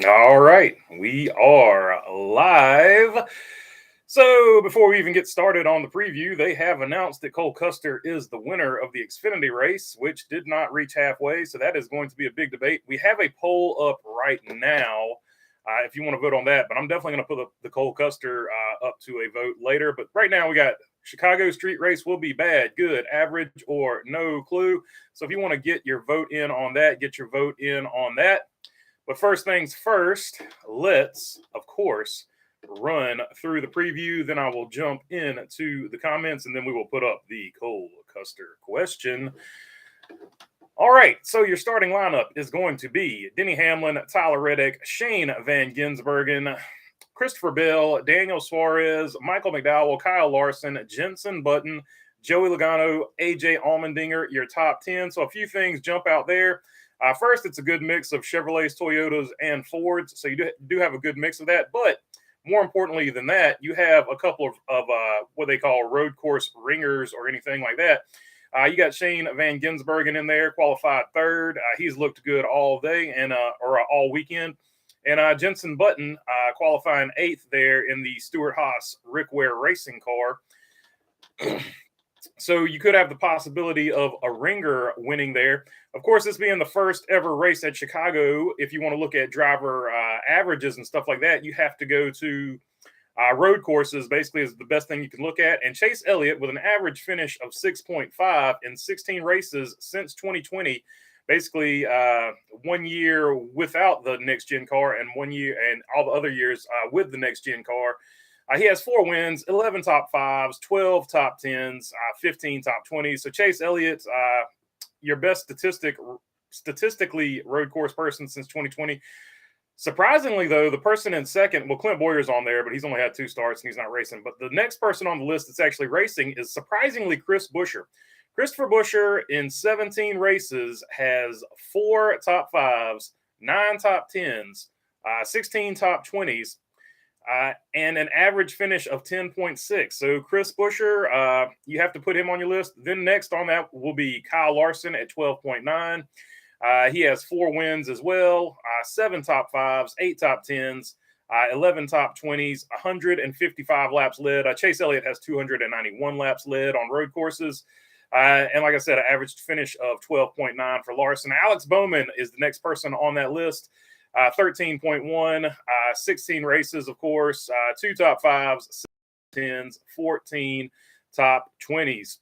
All right, we are live. So, before we even get started on the preview, they have announced that Cole Custer is the winner of the Xfinity race, which did not reach halfway. So, that is going to be a big debate. We have a poll up right now if you want to vote on that, but I'm definitely going to put the Cole Custer up to a vote later. But right now, we got Chicago Street Race will be bad, good, average, or no clue. So, if you want to get your vote in on that, get your vote in on that. But first things first, let's, of course, run through the preview. Then I will jump into the comments and then we will put up the Cole Custer question. All right, so your starting lineup is going to be Denny Hamlin, Tyler Reddick, Shane Van Gisbergen, Christopher Bell, Daniel Suarez, Michael McDowell, Kyle Larson, Jenson Button, Joey Logano, AJ Allmendinger, your top 10. So a few things jump out there. First, it's a good mix of Chevrolets, Toyotas, and Fords. So you do have a good mix of that. But more importantly than that, you have a couple of what they call road course ringers or anything like that. You got Shane Van Gisbergen in there, qualified third. He's looked good all day and or all weekend. And Jenson Button qualifying eighth there in the Stuart Haas Rick Ware racing car. So you could have the possibility of a ringer winning there. Of course, this being the first ever race at Chicago, if you want to look at driver averages and stuff like that, you have to go to road courses, basically, is the best thing you can look at. And Chase Elliott, with an average finish of 6.5 in 16 races since 2020, basically 1 year without the next gen car and 1 year and all the other years with the next gen car. He has 4 wins, 11 top fives, 12 top tens, 15 top 20s. So Chase Elliott, your best statistically road course person since 2020. Surprisingly, though, the person in second, well, Clint Boyer's on there, but he's only had 2 starts and he's not racing. But the next person on the list that's actually racing is surprisingly Chris Buescher. Christopher Buescher in 17 races has 4 top fives, 9 top tens, 16 top 20s, and an average finish of 10.6. So Chris Buescher, you have to put him on your list. Then next on that will be Kyle Larson at 12.9. He has 4 wins as well, 7 top fives, 8 top tens, 11 top 20s, 155 laps led. Chase Elliott has 291 laps led on road courses. And like I said, an average finish of 12.9 for Larson. Alex Bowman is the next person on that list. 13.1, 16 races, of course, 2 top fives, 10s, 14 top 20s.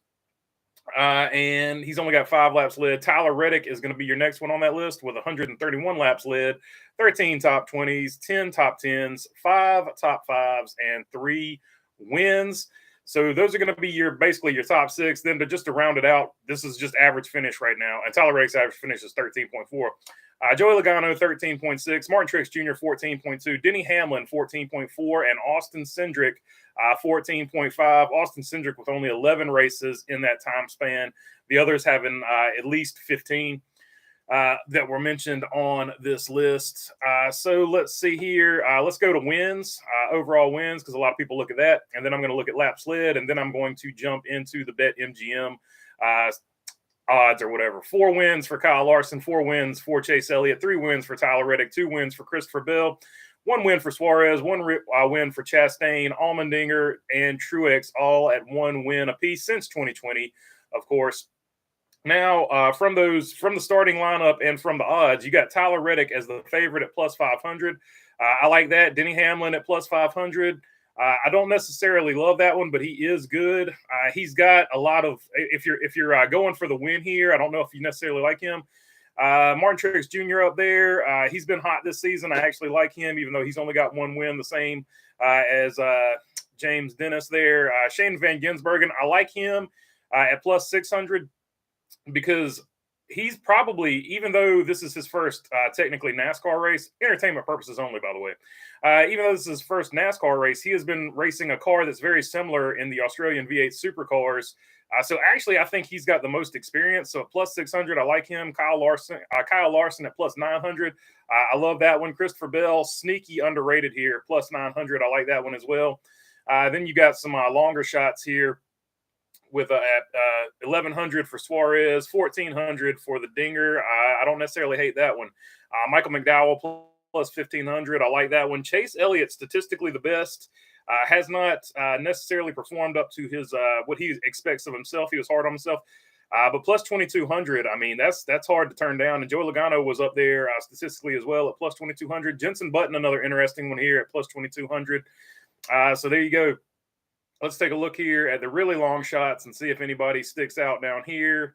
And he's only got 5 laps led. Tyler Reddick is going to be your next one on that list with 131 laps led, 13 top 20s, 10 top 10s, 5 top fives, and 3 wins. So those are going to be basically your top 6. Then to round it out, this is just average finish right now. And Tyler Reddick's average finish is 13.4. Joey Logano, 13.6. Martin Truex Jr., 14.2. Denny Hamlin, 14.4. And Austin Cindric, 14.5. Austin Cindric with only 11 races in that time span. The others having at least 15 that were mentioned on this list. So let's see here. Let's go to wins, overall wins, because a lot of people look at that. And then I'm going to look at laps led. And then I'm going to jump into the BetMGM odds or whatever. 4 wins for Kyle Larson, 4 wins for Chase Elliott, 3 wins for Tyler Reddick, 2 wins for Christopher Bell, 1 win for Suarez, 1 win for Chastain, Allmendinger, and Truex, all at 1 win apiece since 2020, of course. Now, from the starting lineup and from the odds, you got Tyler Reddick as the favorite at plus 500. I like that. Denny Hamlin at plus 500. I don't necessarily love that one, but he is good. He's got a lot of. If you're going for the win here, I don't know if you necessarily like him. Martin Truex Jr. up there. He's been hot this season. I actually like him, even though he's only got 1 win, the same as James Dennis there. Shane Van Gisbergen, I like him at plus 600 because he's probably, even though this is his first technically NASCAR race, entertainment purposes only, by the way, even though this is his first NASCAR race, he has been racing a car that's very similar in the Australian V8 supercars. So actually, I think he's got the most experience. So at plus 600, I like him. Kyle Larson at plus 900. I love that one. Christopher Bell, sneaky underrated here, plus 900. I like that one as well. Then you got some longer shots here with at 1100 for Suarez, 1400 for the Dinger. I don't necessarily hate that one. Michael McDowell plus 1,500. I like that one. Chase Elliott, statistically the best. Has not necessarily performed up to his what he expects of himself. He was hard on himself. But plus 2,200, I mean, that's hard to turn down. And Joey Logano was up there statistically as well at plus 2,200. Jenson Button, another interesting one here at plus 2,200. So there you go. Let's take a look here at the really long shots and see if anybody sticks out down here.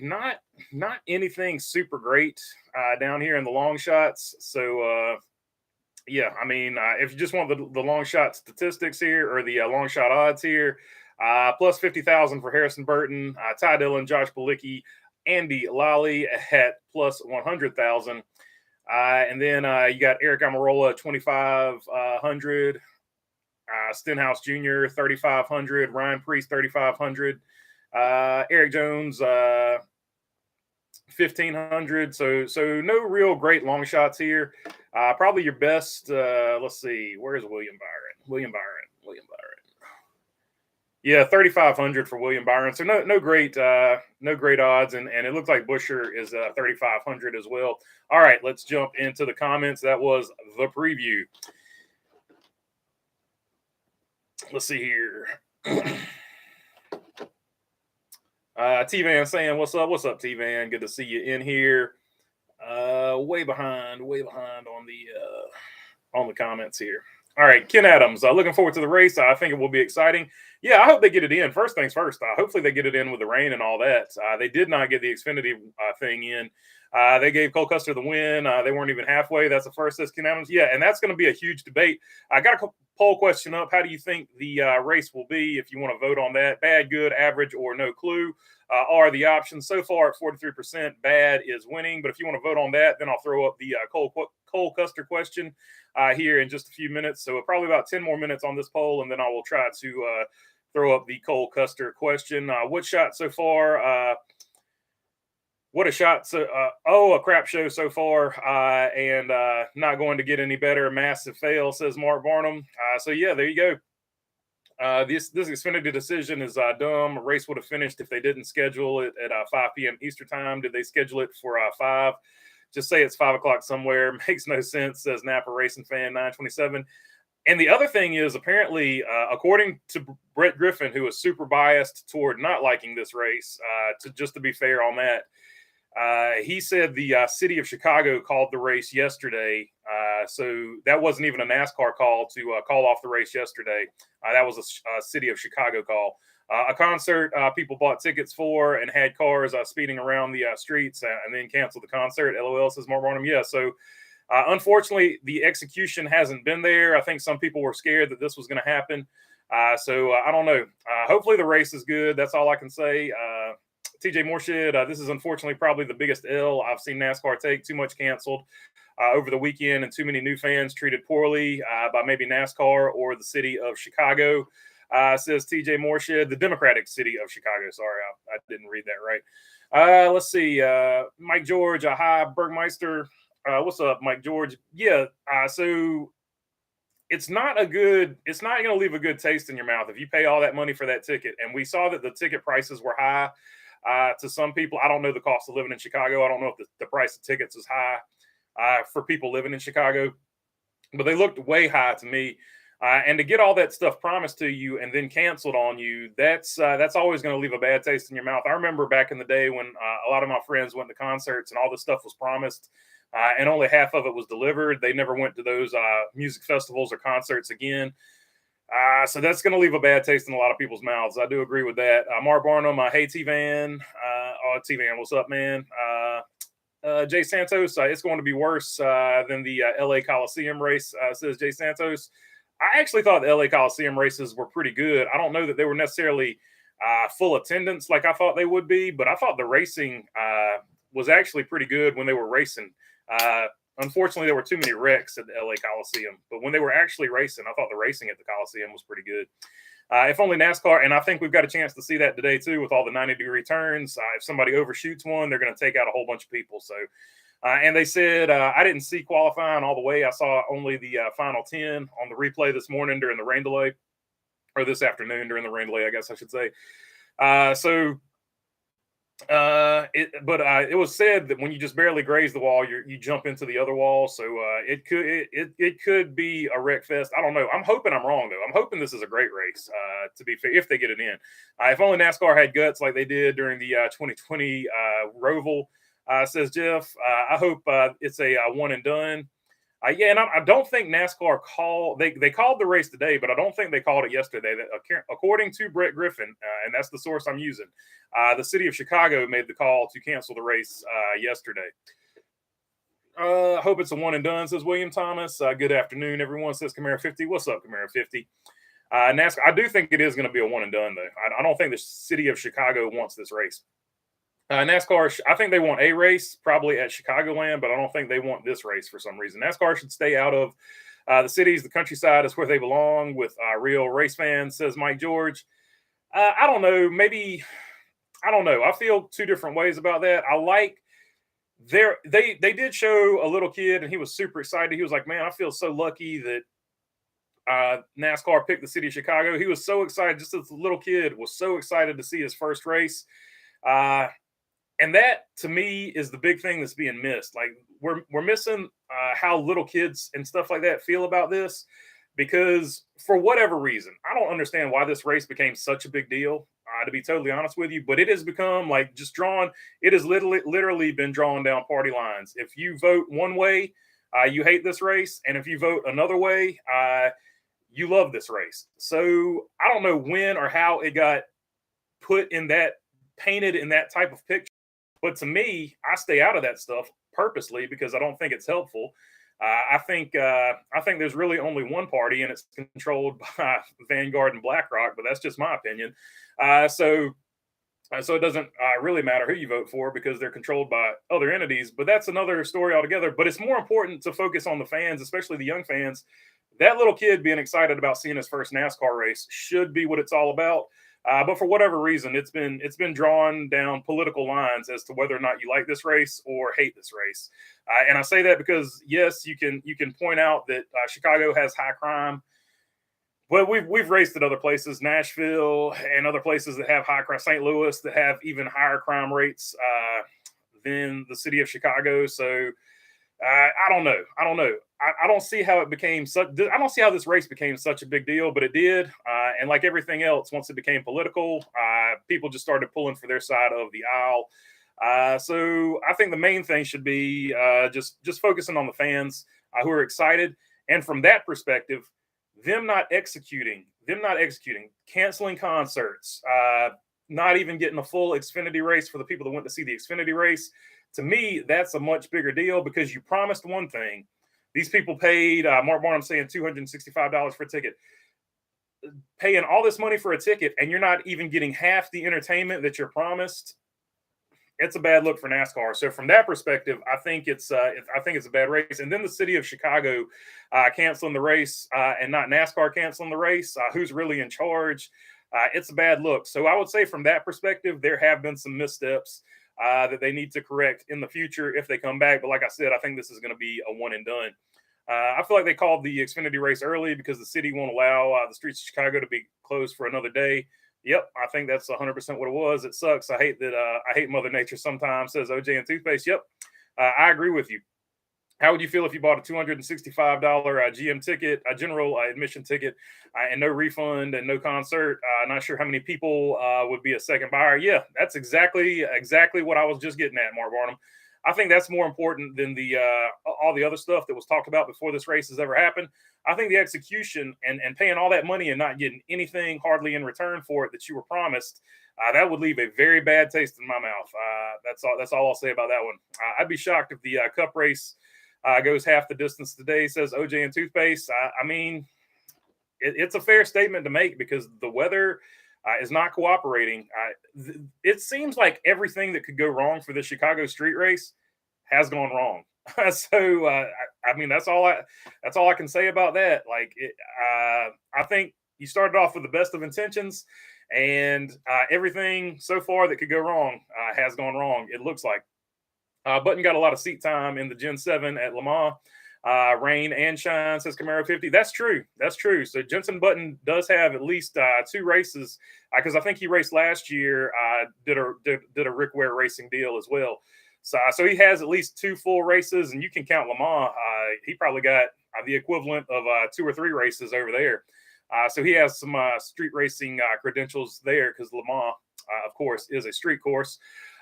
Not anything super great down here in the long shots. So yeah, I mean, if you just want the long shot statistics here or the long shot odds here, plus 50,000 for Harrison Burton, Ty Dillon, Josh Bilicki, Andy Lally at plus 100,000. And then you got Eric Almirola, 2,500. Stenhouse Jr., 3,500. Ryan Preece, 3,500. Eric Jones, 1,500. So no real great long shots here. Probably your best. Let's see. Where's William Byron? Yeah, 3,500 for William Byron. So no great odds, and it looks like Buescher is 3,500 as well. All right, let's jump into the comments. That was the preview. Let's see here. T-Van saying, what's up, T-Van? Good to see you in here. Way behind on the comments here. All right, Ken Adams, looking forward to the race. I think it will be exciting. Yeah, I hope they get it in. First things first, hopefully they get it in with the rain and all that. They did not get the Xfinity thing in. They gave Cole Custer the win. They weren't even halfway. That's the first, says Ken Adams. Yeah, and that's going to be a huge debate. I got a poll question up. How do you think the race will be if you want to vote on that? Bad, good, average, or no clue are the options. So far at 43%, bad is winning. But if you want to vote on that, then I'll throw up the Cole Custer question here in just a few minutes. So probably about 10 more minutes on this poll, and then I will try to throw up the Cole Custer question. What shot so far? What a shot. So, a crap show so far, and not going to get any better. Massive fail, says Mark Barnum. So yeah, there you go. This Xfinity decision is dumb. A race would have finished if they didn't schedule it at 5 p.m. Eastern time. Did they schedule it for 5? Just say it's 5 o'clock somewhere. Makes no sense, says Napa Racing Fan 927. And the other thing is, apparently, according to Brett Griffin, who is super biased toward not liking this race, to be fair on that, he said the city of Chicago called the race yesterday. So that wasn't even a NASCAR call to call off the race yesterday. That was a city of Chicago call. A concert people bought tickets for and had cars speeding around the streets and then canceled the concert. LOL, says Mark Barnum. Yeah, so unfortunately, the execution hasn't been there. I think some people were scared that this was going to happen. So I don't know. Hopefully the race is good. That's all I can say. TJ Morshed, this is unfortunately probably the biggest L I've seen NASCAR take. Too much canceled over the weekend and too many new fans treated poorly by maybe NASCAR or the city of Chicago, says TJ Morshed, the Democratic city of Chicago. Sorry, I didn't read that right. Let's see. Mike George, hi, Bergmeister. What's up, Mike George? Yeah, so it's not going to leave a good taste in your mouth if you pay all that money for that ticket. And we saw that the ticket prices were high. To some people, I don't know the cost of living in Chicago. I don't know if the price of tickets is high for people living in Chicago, but they looked way high to me. And to get all that stuff promised to you and then canceled on you, that's always going to leave a bad taste in your mouth. I remember back in the day when a lot of my friends went to concerts and all this stuff was promised, and only half of it was delivered. They never went to those music festivals or concerts again. So that's going to leave a bad taste in a lot of people's mouths. I do agree with that. Mark Barnum, hey, T-Van. T-Van, what's up, man? Jay Santos, it's going to be worse than the LA Coliseum race, says Jay Santos. I actually thought the LA Coliseum races were pretty good. I don't know that they were necessarily full attendance like I thought they would be, but I thought the racing was actually pretty good when they were racing. Unfortunately, there were too many wrecks at the LA Coliseum, but when they were actually racing, I thought the racing at the Coliseum was pretty good. If only NASCAR, and I think we've got a chance to see that today too with all the 90-degree turns. If somebody overshoots one, they're going to take out a whole bunch of people. So, and they said, I didn't see qualifying all the way. I saw only the final 10 on the replay this morning during the rain delay, or this afternoon during the rain delay, I guess I should say. So It was said that when you just barely graze the wall, you jump into the other wall. So it could be a wreck fest. I don't know. I'm hoping I'm wrong though. I'm hoping this is a great race. To be fair, if they get it in, if only NASCAR had guts like they did during the 2020 Roval. Says Jeff. I hope it's a one and done. Yeah, and I don't think NASCAR they called the race today, but I don't think they called it yesterday. According to Brett Griffin, and that's the source I'm using, the city of Chicago made the call to cancel the race yesterday. I hope it's a one and done, says William Thomas. Good afternoon, everyone, says Camaro 50. What's up, Camaro 50? NASCAR, I do think it is going to be a one and done, though. I don't think the city of Chicago wants this race. NASCAR, I think they want a race probably at Chicagoland, but I don't think they want this race for some reason. NASCAR should stay out of the cities. The countryside is where they belong with real race fans, says Mike George. I don't know. Maybe, I don't know. I feel two different ways about that. I like they did show a little kid and he was super excited. He was like, man, I feel so lucky that NASCAR picked the city of Chicago. He was so excited. Just as a little kid was so excited to see his first race. And that, to me, is the big thing that's being missed. Like we're missing how little kids and stuff like that feel about this, because for whatever reason, I don't understand why this race became such a big deal. To be totally honest with you, but it has become like just drawn. It has literally been drawn down party lines. If you vote one way, you hate this race, and if you vote another way, you love this race. So I don't know when or how it got painted in that type of picture. But to me, I stay out of that stuff purposely because I don't think it's helpful. I think there's really only one party, and it's controlled by Vanguard and BlackRock. But that's just my opinion. So it doesn't really matter who you vote for because they're controlled by other entities. But that's another story altogether. But it's more important to focus on the fans, especially the young fans. That little kid being excited about seeing his first NASCAR race should be what it's all about. But for whatever reason, it's been drawn down political lines as to whether or not you like this race or hate this race. And I say that because yes, you can point out that Chicago has high crime. Well, we've raced at other places, Nashville and other places that have high crime, St. Louis that have even higher crime rates than the city of Chicago. So I don't know. I don't see how it became such. I don't see how this race became such a big deal, but it did. And like everything else, once it became political, people just started pulling for their side of the aisle. So I think the main thing should be just focusing on the fans who are excited, and from that perspective, them not executing, canceling concerts, not even getting a full Xfinity race for the people that went to see the Xfinity race. To me, that's a much bigger deal because you promised one thing. These people paid, Mark Barnum saying $265 for a ticket, paying all this money for a ticket, and you're not even getting half the entertainment that you're promised. It's a bad look for NASCAR. So from that perspective, I think it's a bad race. And then the city of Chicago canceling the race and not NASCAR canceling the race. Who's really in charge? It's a bad look. So I would say from that perspective, there have been some missteps that they need to correct in the future if they come back. But like I said, I think this is going to be a one and done. I feel like they called the Xfinity race early because the city won't allow the streets of Chicago to be closed for another day. Yep, I think that's 100% what it was. It sucks. I hate Mother Nature sometimes, says OJ and Toothpaste. Yep, I agree with you. How would you feel if you bought a $265 GM ticket, a general admission ticket, and no refund and no concert? Not sure how many people would be a second buyer. Yeah, that's exactly what I was just getting at, Mark Barnum. I think that's more important than the all the other stuff that was talked about before this race has ever happened. I think the execution and paying all that money and not getting anything hardly in return for it that you were promised, that would leave a very bad taste in my mouth. That's all I'll say about that one. I'd be shocked if the Cup race goes half the distance today, says OJ and Toothpaste. I mean, it's a fair statement to make because the weather is not cooperating. It seems like everything that could go wrong for the Chicago street race has gone wrong. So I mean, that's all I can say about that. Like, I think you started off with the best of intentions, and everything so far that could go wrong has gone wrong. It looks like. Button got a lot of seat time in the Gen 7 at Le Mans. Rain and shine, says Camaro 50. That's true. That's true. So Jenson Button does have at least 2 races because I think he raced last year. Did a Rick Ware Racing deal as well. So he has at least 2 full races, and you can count Le Mans. He probably got the equivalent of 2 or 3 races over there. So he has some street racing credentials there because Le Mans, of course, is a street course.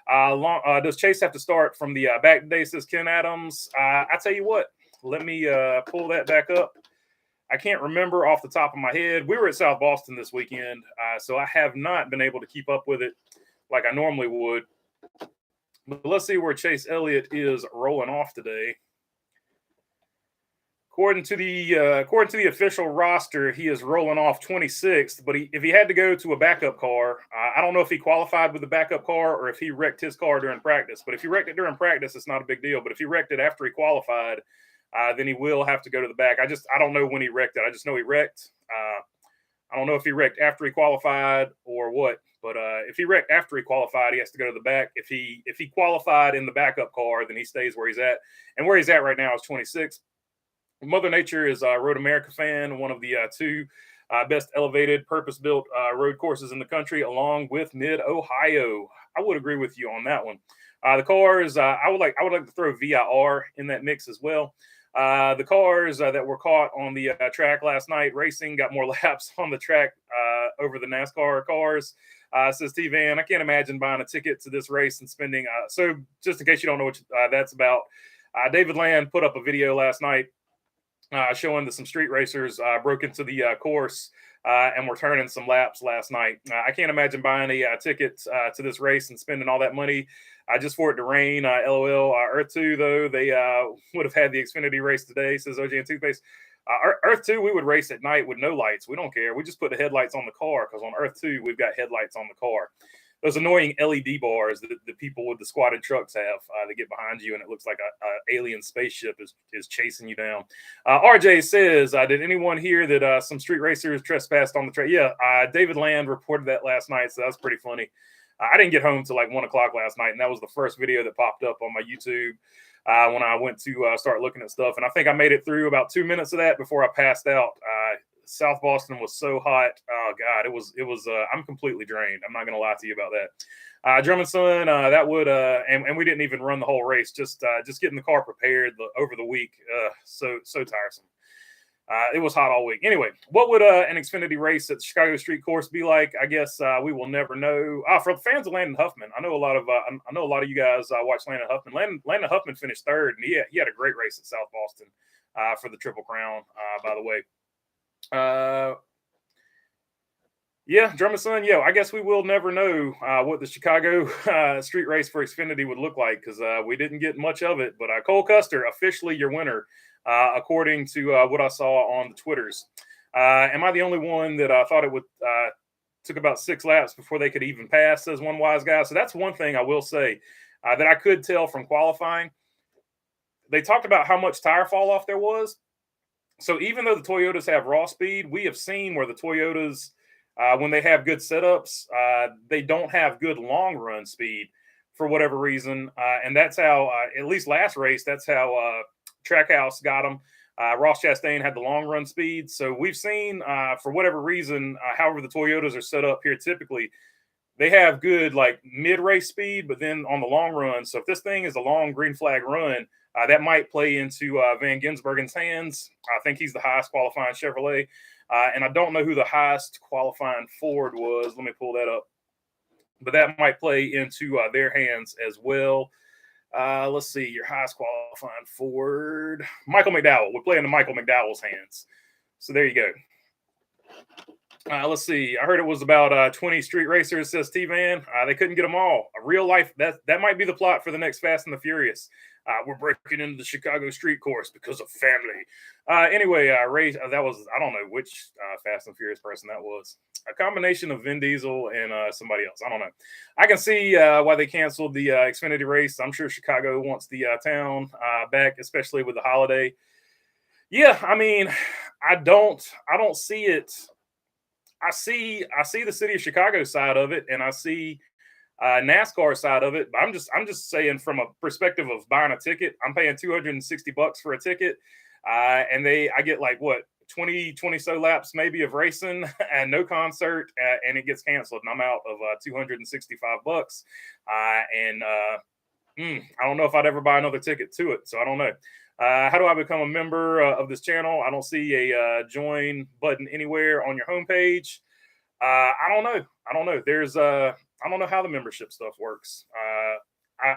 Does Chase have to start from the back today, says Ken Adams? I tell you what, let me pull that back up. I can't remember off the top of my head. We were at South Boston this weekend, so I have not been able to keep up with it like I normally would. But let's see where Chase Elliott is rolling off today. According to the official roster, he is rolling off 26th. But if he had to go to a backup car, I don't know if he qualified with the backup car or if he wrecked his car during practice. But if he wrecked it during practice, it's not a big deal. But if he wrecked it after he qualified, then he will have to go to the back. I don't know when he wrecked it. I just know he wrecked. I don't know if he wrecked after he qualified or what. But if he wrecked after he qualified, he has to go to the back. If he qualified in the backup car, then he stays where he's at. And where he's at right now is 26th. Mother Nature is a Road America fan, one of the 2 best elevated, purpose-built road courses in the country, along with Mid-Ohio. I would agree with you on that one. The cars, I would like to throw VIR in that mix as well. The cars that were caught on the track last night racing got more laps on the track over the NASCAR cars. Says T-Van, I can't imagine buying a ticket to this race and spending. So just in case you don't know what that's about, David Land put up a video last night showing that some street racers broke into the course and were turning some laps last night. I can't imagine buying a ticket to this race and spending all that money just for it to rain. LOL. Earth 2, though, they would have had the Xfinity race today, says OJ and Toothpaste. Earth 2, we would race at night with no lights. We don't care. We just put the headlights on the car because on Earth 2, we've got headlights on the car. Those annoying LED bars that the people with the squatted trucks have that get behind you, and it looks like a alien spaceship is chasing you down. RJ says, did anyone hear that some street racers trespassed on the track? Yeah, David Land reported that last night, so that's pretty funny. I didn't get home till like 1 o'clock last night, and that was the first video that popped up on my YouTube when I went to start looking at stuff. And I think I made it through about 2 minutes of that before I passed out. South Boston was so hot. Oh God, it was, I'm completely drained. I'm not going to lie to you about that. Drummond Son, that would, and we didn't even run the whole race. Just getting the car prepared over the week. So tiresome. It was hot all week. Anyway, what would an Xfinity race at the Chicago Street Course be like? I guess we will never know. For the fans of Landon Huffman, I know a lot of you guys watch Landon Huffman. Landon Huffman finished 3rd, and he had a great race at South Boston for the Triple Crown. By the way. Yeah, Drummond Son. Yeah, I guess we will never know what the Chicago street race for Xfinity would look like because we didn't get much of it. But Cole Custer, officially your winner, according to what I saw on the Twitters. Am I the only one that thought it would took about 6 laps before they could even pass, says one wise guy. So that's one thing I will say that I could tell from qualifying. They talked about how much tire fall off there was. So even though the Toyotas have raw speed, we have seen where the Toyotas, when they have good setups, they don't have good long run speed for whatever reason. And that's how, at least last race, that's how Trackhouse got them. Ross Chastain had the long run speed. So we've seen, for whatever reason, however the Toyotas are set up here, typically they have good like mid-race speed, but then on the long run. So if this thing is a long green flag run, that might play into Van Gisbergen's hands. I think he's the highest qualifying Chevrolet. And I don't know who the highest qualifying Ford was. Let me pull that up. But that might play into their hands as well. Let's see, your highest qualifying Ford. Michael McDowell. We're playing to Michael McDowell's hands. So there you go. Let's see. I heard it was about 20 street racers, says T-Van. They couldn't get them all. A real life, that might be the plot for the next Fast and the Furious. We're breaking into the Chicago street course because of family. Anyway, Ray, that was, I don't know which Fast and Furious person that was. A combination of Vin Diesel and somebody else. I don't know. I can see why they canceled the Xfinity race. I'm sure Chicago wants the town back, especially with the holiday. Yeah, I mean, I don't see it. I see the city of Chicago side of it, and I see NASCAR side of it. But I'm just saying from a perspective of buying a ticket, I'm paying $260 for a ticket. And I get like what 20 so laps maybe of racing and no concert, and it gets canceled, and I'm out of $265. I don't know if I'd ever buy another ticket to it, so I don't know. How do I become a member of this channel? I don't see a join button anywhere on your homepage. I don't know. I don't know. I don't know how the membership stuff works.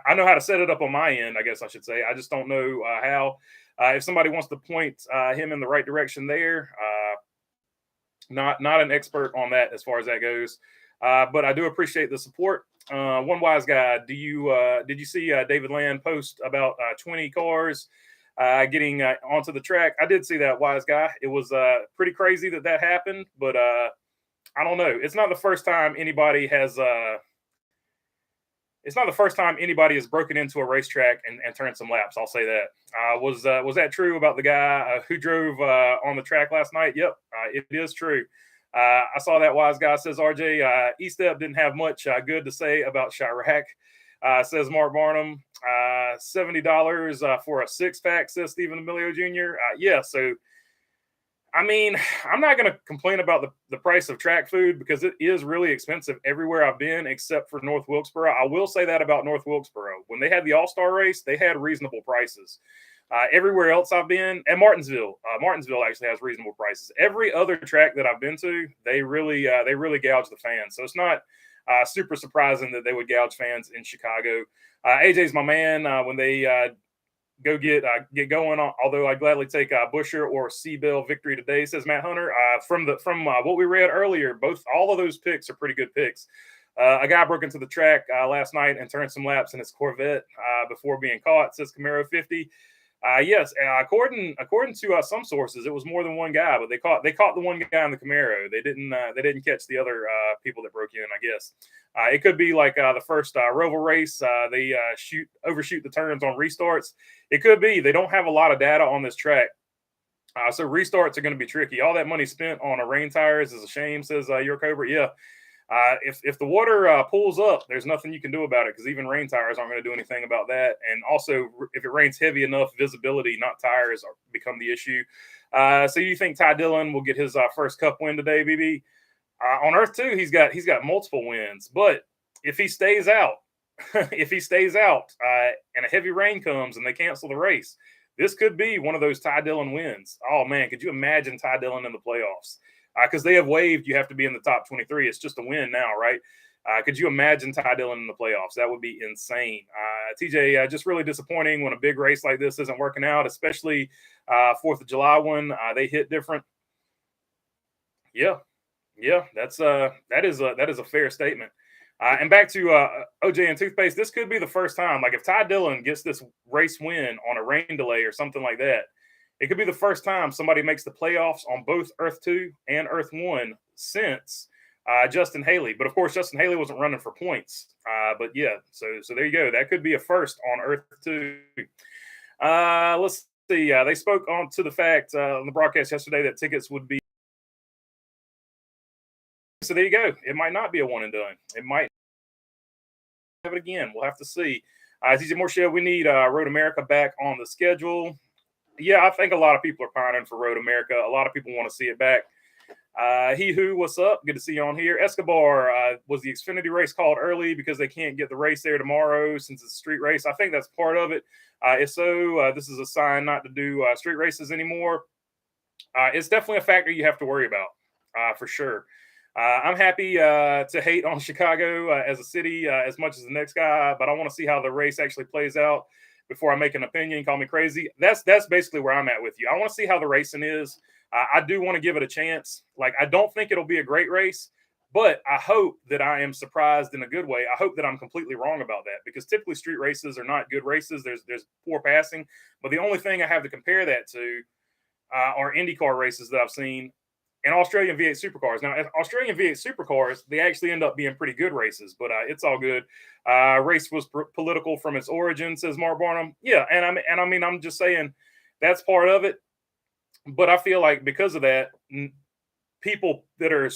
I know how to set it up on my end, I guess I should say. I just don't know how. If somebody wants to point him in the right direction there, not an expert on that as far as that goes. But I do appreciate the support. One wise guy, did you see David Land post about 20 cars getting onto the track? I did see that, wise guy. It was pretty crazy that happened, but I don't know. It's not the first time anybody has. It's not the first time anybody has broken into a racetrack and turned some laps. I'll say that. Was that true about the guy who drove on the track last night? Yep, it is true. I saw that, wise guy, says RJ. E-Step didn't have much good to say about Chirac, says Mark Barnum. $70 for a six-pack, says Stephen Emilio Jr. Yeah, so I mean, I'm not going to complain about the price of track food because it is really expensive everywhere I've been except for North Wilkesboro. I will say that about North Wilkesboro. When they had the All-Star race, they had reasonable prices. Everywhere else I've been, and Martinsville actually has reasonable prices. Every other track that I've been to, they really gouge the fans. So it's not super surprising that they would gouge fans in Chicago. AJ's my man. When they go get going on, although I'd gladly take Busher or Seabell victory today, says Matt Hunter. From what we read earlier, all of those picks are pretty good picks. A guy broke into the track last night and turned some laps in his Corvette before being caught, says Camaro 50. Yes, according to some sources, it was more than one guy, but they caught the one guy in the Camaro. They didn't catch the other people that broke in, I guess. It could be like the first Roval race. They overshoot the turns on restarts. It could be. They don't have a lot of data on this track. So restarts are going to be tricky. All that money spent on rain tires is a shame, says your Cobra. Yeah. If the water pulls up, there's nothing you can do about it because even rain tires aren't going to do anything about that. And also, if it rains heavy enough, visibility, not tires, become the issue. So you think Ty Dillon will get his first Cup win today, BB? On Earth 2, he's got multiple wins. But if he stays out, and a heavy rain comes and they cancel the race, this could be one of those Ty Dillon wins. Oh man, could you imagine Ty Dillon in the playoffs? Because they have waived, you have to be in the top 23. It's just a win now, right? Could you imagine Ty Dillon in the playoffs? That would be insane. TJ, just really disappointing when a big race like this isn't working out, especially 4th of July one. They hit different. Yeah, that is a fair statement. And back to OJ and toothpaste. This could be the first time. Like if Ty Dillon gets this race win on a rain delay or something like that, it could be the first time somebody makes the playoffs on both Earth 2 and Earth 1 since Justin Haley. But of course, Justin Haley wasn't running for points. But yeah, so there you go. That could be a first on Earth 2. Let's see. They spoke on to the fact on the broadcast yesterday that tickets would be. So there you go. It might not be a one and done. It might have it again. We'll have to see. TJ Morshell, we need Road America back on the schedule. Yeah, I think a lot of people are pining for Road America. A lot of people want to see it back. What's up? Good to see you on here. Escobar, was the Xfinity race called early because they can't get the race there tomorrow since it's a street race? I think that's part of it. If so, this is a sign not to do street races anymore. It's definitely a factor you have to worry about for sure. I'm happy to hate on Chicago as a city as much as the next guy, but I want to see how the race actually plays out before I make an opinion. Call me crazy. That's basically where I'm at with you. I want to see how the racing is. I do want to give it a chance. Like, I don't think it'll be a great race, but I hope that I am surprised in a good way. I hope that I'm completely wrong about that because typically street races are not good races. There's poor passing, but the only thing I have to compare that to are IndyCar races that I've seen and Australian V8 supercars. Now, Australian V8 supercars, they actually end up being pretty good races, but it's all good. Race was political from its origin, says Mark Barnum. Yeah, and I mean, I'm just saying that's part of it. But I feel like because of that, people that are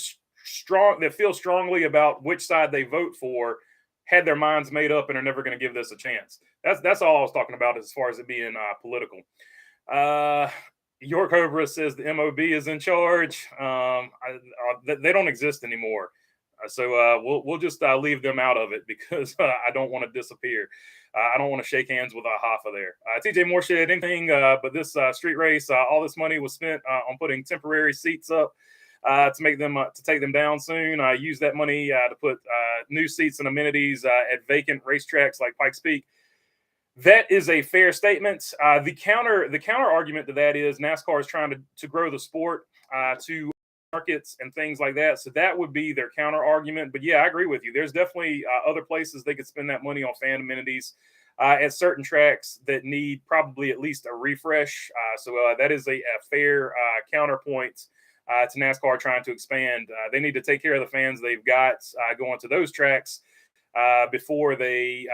strong, that feel strongly about which side they vote for, had their minds made up and are never going to give this a chance. That's all I was talking about as far as it being political. York Cobra says the MOB is in charge. They don't exist anymore. We'll just leave them out of it because I don't want to disappear. I don't want to shake hands with Hoffa there. TJ Moore said anything, but this street race, all this money was spent on putting temporary seats up to make them to take them down soon. Use that money to put new seats and amenities at vacant racetracks like Pikes Peak. That is a fair statement. The counter argument to that is NASCAR is trying to grow the sport to markets and things like that. So that would be their counter argument. But yeah, I agree with you. There's definitely other places they could spend that money on fan amenities at certain tracks that need probably at least a refresh. That is a fair counterpoint to NASCAR trying to expand. They need to take care of the fans they've got going to those tracks before they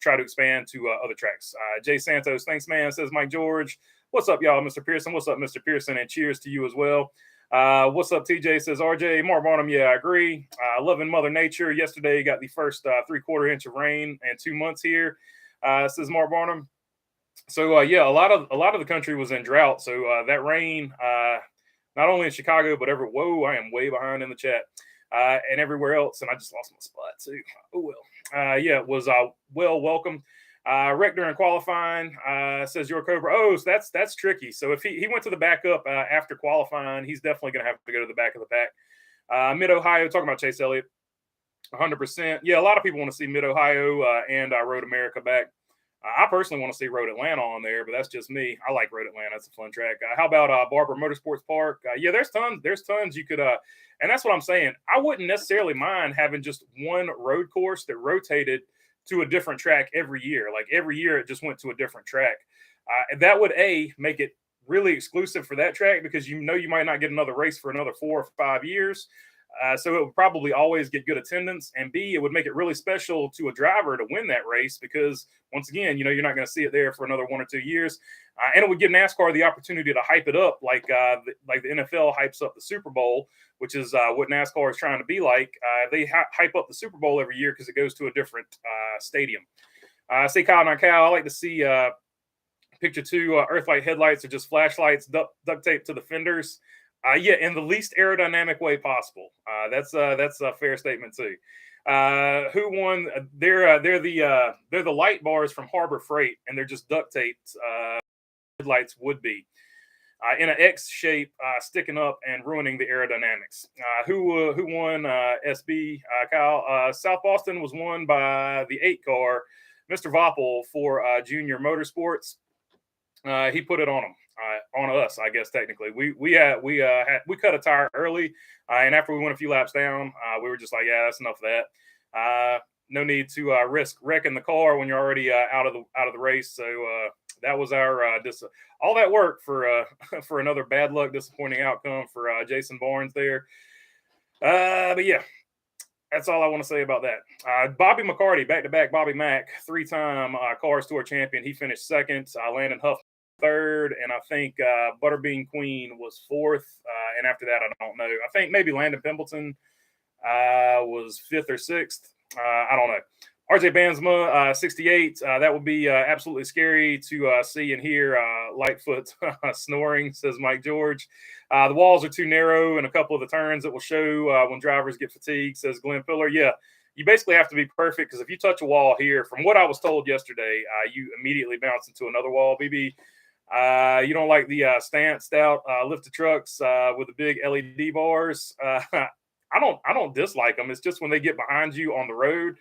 try to expand to other tracks. Jay Santos, thanks, man, says Mike George. What's up, y'all? Mr. Pearson. What's up, Mr. Pearson? And cheers to you as well. What's up, TJ, says RJ. Mark Barnum, yeah, I agree. Loving Mother Nature. Yesterday got the first 3/4 inch of rain in 2 months here, says Mark Barnum. So, yeah, a lot of the country was in drought. So that rain, not only in Chicago, but I am way behind in the chat. And everywhere else, and I just lost my spot too. Oh well. Yeah, it was well welcome. Wreck during qualifying, says York Cobra. Oh, so that's tricky. So if he went to the backup after qualifying, he's definitely going to have to go to the back of the pack. Mid Ohio, talking about Chase Elliott, 100%. Yeah, a lot of people want to see Mid Ohio and Road America back. I personally want to see Road Atlanta on there, but that's just me. I like Road Atlanta. It's a fun track. How about Barber Motorsports Park? Yeah, there's tons you could, and that's what I'm saying. I wouldn't necessarily mind having just one road course that rotated to a different track every year. Like every year it just went to a different track. That would make it really exclusive for that track because you might not get another race for another 4 or 5 years. So it would probably always get good attendance, and B, it would make it really special to a driver to win that race because once again, you're not going to see it there for another 1 or 2 years, and it would give NASCAR the opportunity to hype it up like the NFL hypes up the Super Bowl, which is what NASCAR is trying to be like. They hype up the Super Bowl every year because it goes to a different stadium. Say Kyle, not Cal. I like to see picture 2 Earthlight headlights are just flashlights duct taped to the fenders. Yeah, in the least aerodynamic way possible. That's a fair statement too. Who won? They're the light bars from Harbor Freight, and they're just duct taped. Headlights would be in an X shape, sticking up and ruining the aerodynamics. Who won? SB Kyle. South Boston was won by the 8 car, Mr. Voppel for Junior Motorsports. He put it on them. On us, I guess technically. We cut a tire early, and after we went a few laps down, we were just like, yeah, that's enough of that. No need to risk wrecking the car when you're already out of the race. So that was our all that work for for another bad luck, disappointing outcome for Jason Barnes there. But yeah. That's all I want to say about that. Bobby McCarty, back-to-back Bobby Mack, 3-time Cars Tour champion. He finished second. Landon Huff third, and I think Butterbean Queen was fourth. And after that, I don't know. I think maybe Landon Pimbleton was fifth or sixth. I don't know. RJ Bansma, 68. That would be absolutely scary to see and hear Lightfoot snoring, says Mike George. The walls are too narrow and a couple of the turns that will show when drivers get fatigued, says Glenn Pillar. Yeah, you basically have to be perfect because if you touch a wall here, from what I was told yesterday, you immediately bounce into another wall. BB, you don't like the stout lifted trucks with the big LED bars. I don't dislike them. It's just when they get behind you on the road.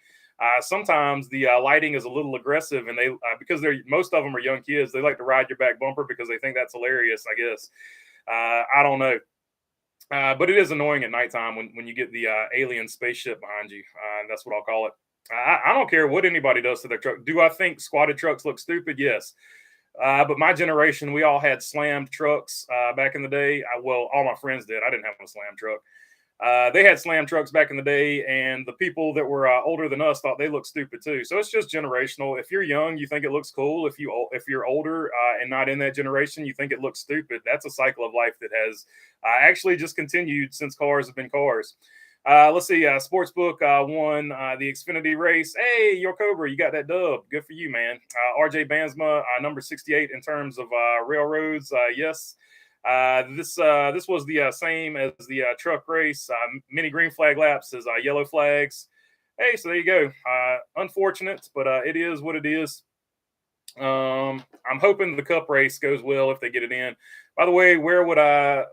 Sometimes the lighting is a little aggressive, and they because most of them are young kids. They like to ride your back bumper because they think that's hilarious. I guess I don't know, but it is annoying at nighttime when you get the alien spaceship behind you. That's what I'll call it. I don't care what anybody does to their truck. Do I think squatted trucks look stupid? Yes. But my generation, we all had slammed trucks back in the day. Well, all my friends did. I didn't have a slam truck. They had slam trucks back in the day, and the people that were older than us thought they looked stupid too. So it's just generational. If you're young, you think it looks cool. If you're older and not in that generation, you think it looks stupid. That's a cycle of life that has actually just continued since cars have been cars. Let's see. Sportsbook won the Xfinity race. Hey, York Cobra, you got that dub. Good for you, man. RJ Bansma, number 68 in terms of railroads. Yes. This was the same as the truck race. Many green flag laps as yellow flags. Hey, so there you go. Unfortunate, but it is what it is. I'm hoping the cup race goes well if they get it in. By the way, where would I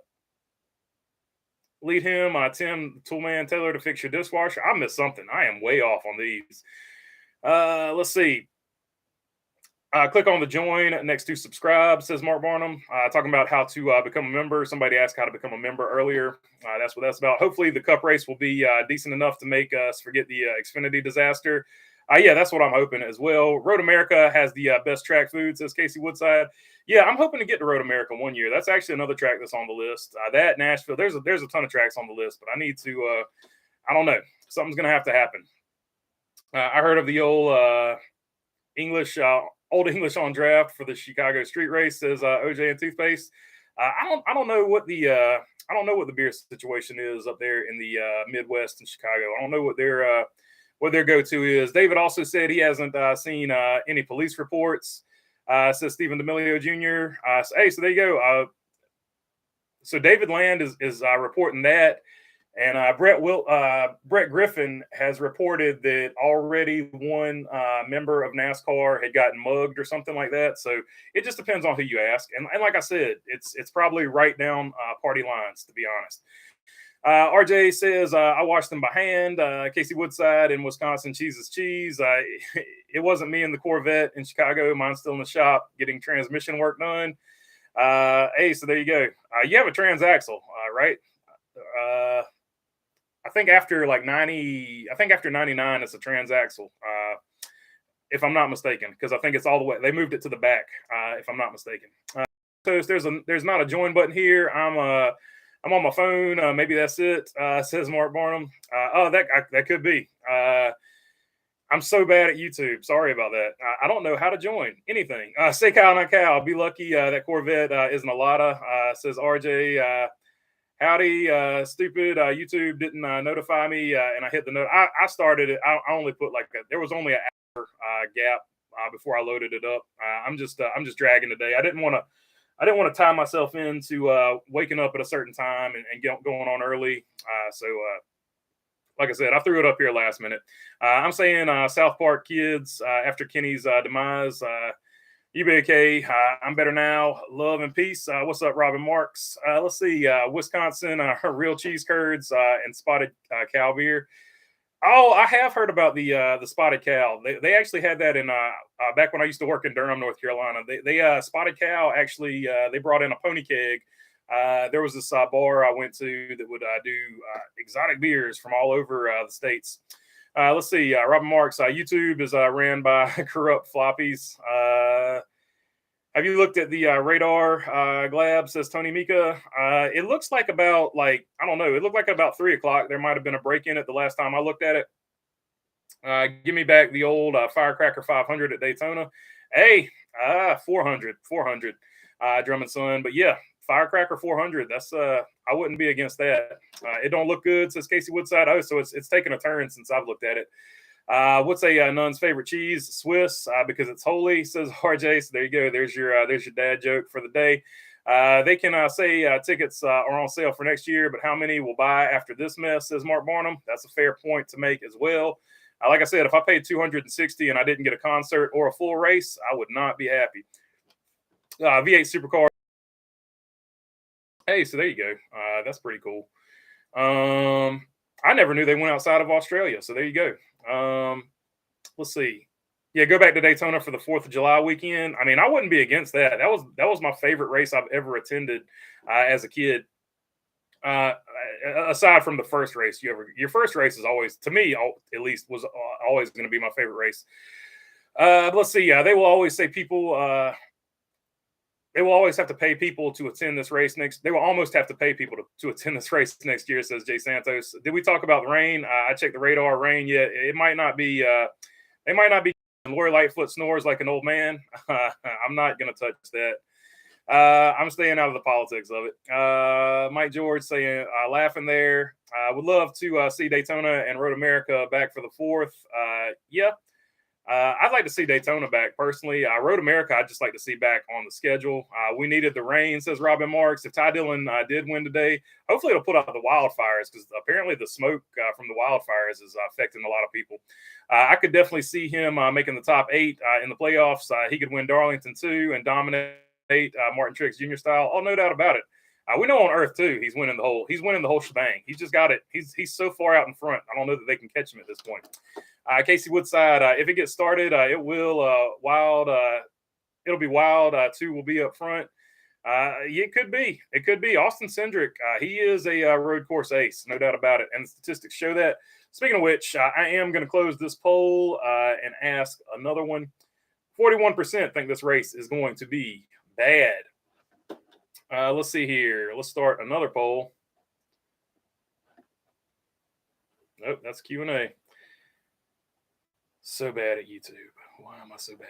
lead him? Tim Toolman Taylor to fix your dishwasher. I missed something. I am way off on these. Let's see. Click on the join next to subscribe, says Mark Barnum, talking about how to become a member. Somebody asked how to become a member earlier. That's what that's about. Hopefully the cup race will be decent enough to make us forget the Xfinity disaster. Yeah, that's what I'm hoping as well. Road America has the best track food, says Casey Woodside. Yeah, I'm hoping to get to Road America one year. That's actually another track that's on the list. That Nashville, there's a ton of tracks on the list, but I need to, I don't know. Something's going to have to happen. I heard of the old English Old English on draft for the Chicago street race, says OJ and Toothpaste. I don't know what the beer situation is up there in the Midwest in Chicago. I don't know what their go-to is. David also said he hasn't seen any police reports. Says Stephen D'Amelio Jr. So there you go. So David Land is reporting that. And Brett Griffin has reported that already one member of NASCAR had gotten mugged or something like that. So it just depends on who you ask. And like I said, it's probably right down party lines, to be honest. RJ says, I watched them by hand. Casey Woodside in Wisconsin, cheese is cheese. It wasn't me in the Corvette in Chicago. Mine's still in the shop getting transmission work done. Hey, so there you go. You have a transaxle, right? I think after 99, it's a transaxle, if I'm not mistaken, because I think it's all the way. They moved it to the back, if I'm not mistaken. So there's not a join button here. I'm on my phone. Maybe that's it. Says Mark Barnum. That could be. I'm so bad at YouTube. Sorry about that. I don't know how to join anything. Say cow, not cow. I'll be lucky that Corvette isn't a Lada. Says RJ. Howdy, stupid. YouTube didn't notify me, and I hit the note. I started it. I only put there was only an hour gap before I loaded it up. I'm just dragging today. I didn't want to tie myself into waking up at a certain time and going on early. So like I said, I threw it up here last minute. I'm saying South Park kids after Kenny's demise. UBK, I'm better now. Love and peace. What's up, Robin Marks? Let's see. Wisconsin, real cheese curds and spotted cow beer. Oh, I have heard about the spotted cow. They actually had that in back when I used to work in Durham, North Carolina. They spotted cow actually. They brought in a pony keg. There was this bar I went to that would do exotic beers from all over the states. Let's see. Robin Marks, YouTube is ran by corrupt floppies. Have you looked at the radar? Glab, says Tony Mika. It looks like about I don't know. It looked like about 3:00. There might have been a break in it the last time I looked at it. Give me back the old Firecracker 500 at Daytona. Hey, 400, Drummond Son. But yeah, Firecracker 400. That's I wouldn't be against that. It don't look good, says Casey Woodside. Oh, so it's taken a turn since I've looked at it. What's a nun's favorite cheese? Swiss, because it's holy, says RJ. So there you go. There's your dad joke for the day. They can say tickets are on sale for next year, but how many will buy after this mess, says Mark Barnum. That's a fair point to make as well. Like I said, if I paid $260 and I didn't get a concert or a full race, I would not be happy. V8 Supercar. Hey, so there you go. That's pretty cool. I never knew they went outside of Australia. So there you go. Let's see. Yeah, go back to Daytona for the 4th of July weekend. I mean, I wouldn't be against that. That was my favorite race I've ever attended as a kid. Aside from the first race your first race is always, to me, at least, was always going to be my favorite race. Let's see. They will always say people. They will always have to pay people to attend this race next. They will almost have to pay people to attend this race next year, says Jay Santos. Did we talk about the rain? I checked the radar. Rain yet? It might not be. They might not be. Lori Lightfoot snores like an old man. I'm not going to touch that. I'm staying out of the politics of it. Mike George saying, laughing there. Would love to see Daytona and Road America back for the 4th. Yeah. I'd like to see Daytona back personally. Road America, I'd just like to see back on the schedule. We needed the rain, says Robin Marks. If Ty Dillon did win today, hopefully it'll put out the wildfires because apparently the smoke from the wildfires is affecting a lot of people. I could definitely see him making the top 8 in the playoffs. He could win Darlington too and dominate Martin Truex Jr. style. Oh, no doubt about it. We know on Earth too, he's winning the whole shebang. He's just got it. He's so far out in front. I don't know that they can catch him at this point. Casey Woodside, if it gets started, it will wild. It'll be wild. 2 will be up front. It could be. It could be Austin Cindric. He is a road course ace, no doubt about it, and the statistics show that. Speaking of which, I am going to close this poll and ask another one. 41% think this race is going to be bad. Let's see here. Let's start another poll. Nope, that's Q&A. So bad at YouTube. Why am I so bad?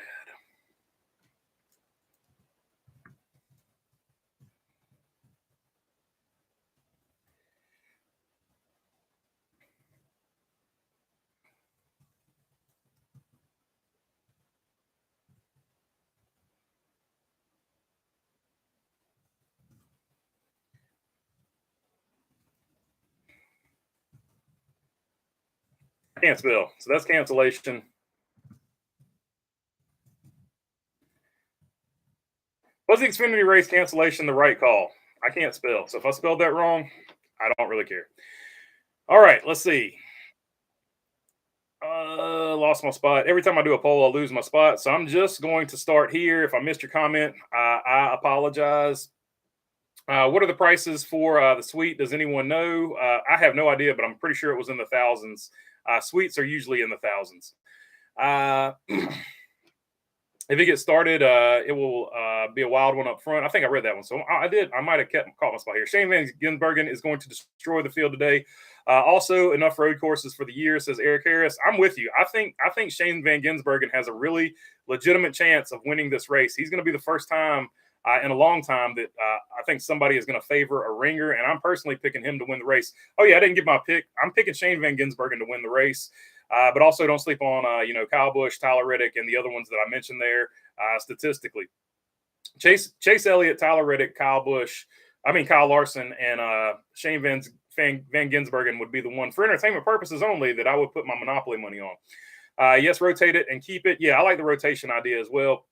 Can't spell. So that's cancellation. Was the Xfinity race cancellation the right call? I can't spell. So if I spelled that wrong, I don't really care. All right, let's see. Lost my spot. Every time I do a poll, I'll lose my spot. So I'm just going to start here. If I missed your comment, I apologize. What are the prices for the suite? Does anyone know? I have no idea, but I'm pretty sure it was in the thousands. Suites are usually in the thousands. If it gets started, it will be a wild one up front. I think I read that one. So I did. I might have caught my spot here. Shane Van Gisbergen is going to destroy the field today. Also, enough road courses for the year, says Eric Harris. I'm with you. I think Shane Van Gisbergen has a really legitimate chance of winning this race. He's going to be the first time in a long time that I think somebody is going to favor a ringer, and I'm personally picking him to win the race. Oh, yeah, I didn't give my pick. I'm picking Shane Van Gisbergen to win the race. But also don't sleep on, Kyle Busch, Tyler Reddick, and the other ones that I mentioned there statistically. Chase Elliott, Tyler Reddick, Kyle Larson, and Shane Van Gisbergen would be the one for entertainment purposes only that I would put my monopoly money on. Yes, rotate it and keep it. Yeah, I like the rotation idea as well.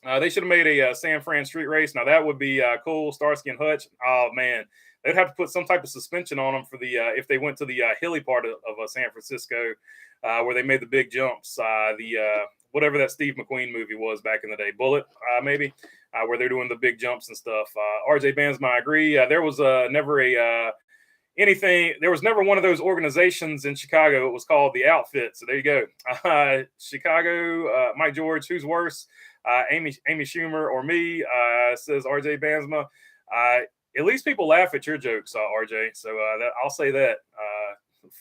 They should have made a San Fran street race. Now, that would be cool. Starsky and Hutch. Oh, man. They'd have to put some type of suspension on them for the if they went to the hilly part of San Francisco where they made the big jumps. Whatever that Steve McQueen movie was back in the day, Bullet, maybe, where they're doing the big jumps and stuff. RJ Bansma, I agree. There was never there was never one of those organizations in Chicago. It was called the Outfit. So there you go. Chicago, Mike George, who's worse? Amy Schumer or me, says RJ Bansma. At least people laugh at your jokes, RJ. So I'll say that.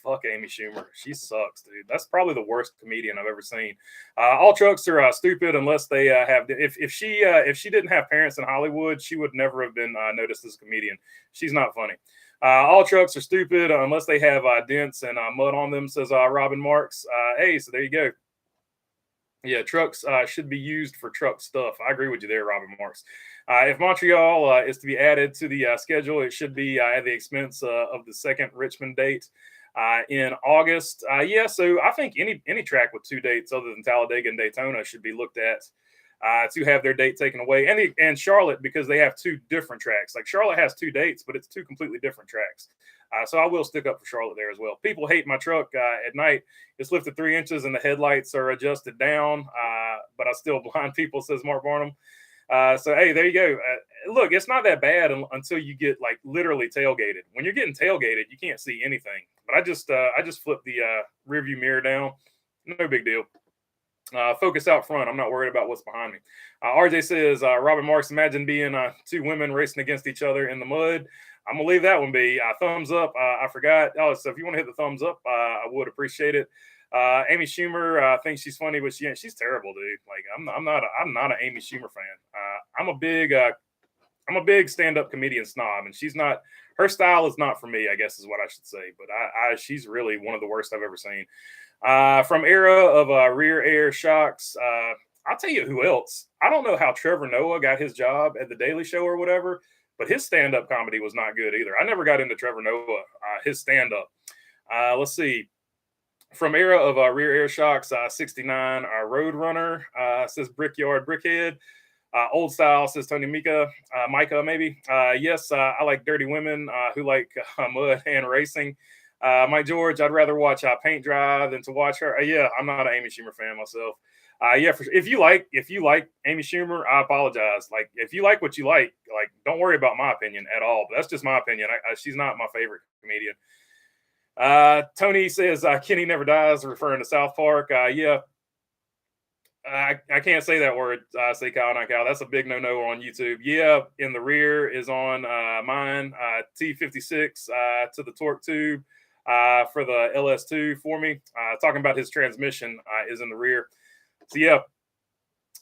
Fuck Amy Schumer. She sucks, dude. That's probably the worst comedian I've ever seen. All trucks are stupid unless they have. If she didn't have parents in Hollywood, she would never have been noticed as a comedian. She's not funny. All trucks are stupid unless they have dents and mud on them, says Robin Marks. Hey, so there you go. Yeah, trucks should be used for truck stuff. I agree with you there, Robin Marks. If Montreal is to be added to the schedule, it should be at the expense of the second Richmond date in August. So I think any track with 2 dates other than Talladega and Daytona should be looked at to have their date taken away. And Charlotte, because they have 2 different tracks. Like Charlotte has 2 dates, but it's 2 completely different tracks. So I will stick up for Charlotte there as well. People hate my truck at night. It's lifted 3 inches and the headlights are adjusted down, but I still blind people, says Mark Barnum. So, hey, there you go. Look, it's not that bad until you get like literally tailgated. When you're getting tailgated, you can't see anything. But I just flipped the rear view mirror down. No big deal. Focus out front. I'm not worried about what's behind me. RJ says, Robin Marks, imagine being 2 women racing against each other in the mud. I'm going to leave that one be. Thumbs up. I forgot. Oh, so if you want to hit the thumbs up, I would appreciate it. Amy Schumer thinks she's funny, but she's terrible, dude. Like I'm not an Amy Schumer fan. I'm a big I'm a big stand-up comedian snob, and her style is not for me, I guess is what I should say. But she's really one of the worst I've ever seen. From era of rear air shocks, I'll tell you who else. I don't know how Trevor Noah got his job at the Daily Show or whatever, but his stand-up comedy was not good either. I never got into Trevor Noah, his stand-up. Let's see. From era of rear air shocks, 69, Roadrunner, says Brickyard Brickhead. Old style, says Tony Micah, maybe. Yes, I like dirty women who like mud and racing. Mike George, I'd rather watch paint dry than to watch her. Yeah, I'm not an Amy Schumer fan myself. Yeah, if you like Amy Schumer, I apologize. Like, if you like what you like, don't worry about my opinion at all. But that's just my opinion. She's not my favorite comedian. Tony says Kenny never dies, referring to South Park. Yeah, I can't say that word. Say Kyle, not Kyle. That's a big no-no on YouTube. Yeah, in the rear is on mine. T56 to the torque tube for the LS2 for me. Talking about his transmission is in the rear. So yeah,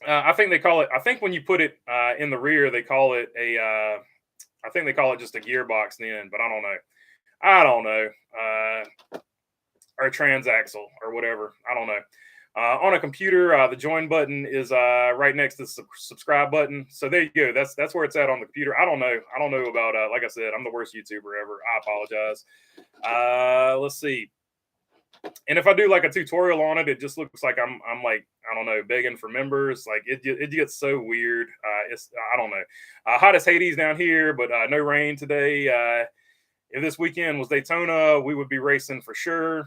I think they call it. I think when you put it in the rear, they call it I think they call it just a gearbox then, but I don't know. Or transaxle or whatever. I don't know. On a computer, the join button is right next to the subscribe button. So there you go. That's where it's at on the computer. I don't know about. Like I said, I'm the worst YouTuber ever. I apologize. Let's see. And if I do like a tutorial on it, it just looks like I'm like, I don't know, begging for members. Like it gets so weird. I don't know. Hot as Hades down here, but no rain today. If this weekend was Daytona, we would be racing for sure.